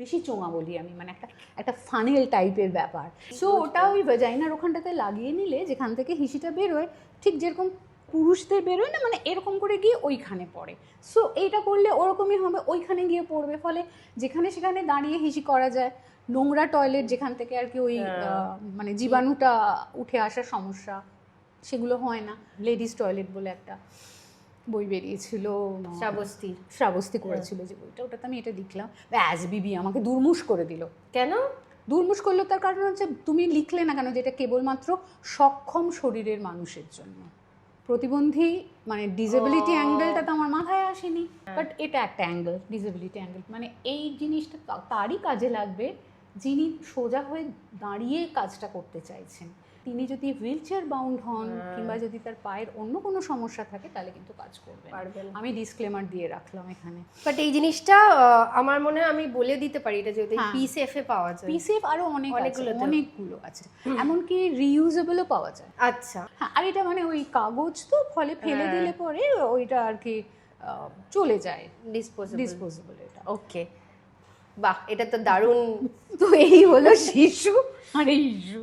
বেশি চোঙা বলি আমি, মানে একটা একটা ফানেল টাইপের ব্যাপার। সো ওটা ওই ভ্যাজাইনার ওখানটাতে লাগিয়ে নিলে যেখান থেকে হিসিটা বেরোয়, ঠিক যেরকম পুরুষদের বেরোয় না, মানে এরকম করে গিয়ে ওইখানে পড়ে। সো এইটা করলে ওরকমই হবে, ওইখানে গিয়ে পড়বে, ফলে যেখানে সেখানে দাঁড়িয়ে হিসি করা যায়। নোংরা টয়লেট যেখান থেকে আর কি ওই মানে জীবাণুটা উঠে আসার সমস্যা, সেগুলো হয় না। লেডিস টয়লেট বলে একটা বই বেরিয়েছিল, শ্রাবস্তি করেছিল যে বইটা, ওটাতে আমি এটা লিখলাম, ব্যাস বিবি আমাকে দুর্মুষ করে দিল। কেন দুর্মুষ করলো? তার কারণ হচ্ছে তুমি লিখলে না কেন যে এটা কেবলমাত্র সক্ষম শরীরের মানুষের জন্য। প্রতিবন্ধী মানে ডিসেবিলিটি অ্যাঙ্গেলটা তো আমার মাথায় আসেনি, বাট এটা একটা অ্যাঙ্গেল, ডিসেবিলিটি অ্যাঙ্গেল, মানে এই জিনিসটা তারই কাজে লাগবে যিনি সোজা হয়ে দাঁড়িয়ে কাজটা করতে চাইছেন। তিনি যদি হুইল চেয়ার বাউন্ড হন কিংবা যদি তার পায়ের অন্য কোনো সমস্যা থাকে তাহলে কিন্তু কাজ করবে। আমি ডিসক্লেমার দিয়ে রাখলাম এখানে। বাট এই জিনিসটা আমার মনে হয় আমি বলে দিতে পারি, এটা যেহেতু পিসেফ এ পাওয়া যায়। পিসেফ আরো অনেকগুলো আছে, এমনকি রিইউজেবলও পাওয়া যায়। আচ্ছা, হ্যাঁ, আর এটা মানে ওই কাগজ তো, ফলে ফেলে দিলে পরে ওইটা আর কি চলে যায়, ডিসপোজেবল এটা। ওকে, বাহ, এটা তো দারুণ। তো এই হলো শিশু আর এই ইস্যু।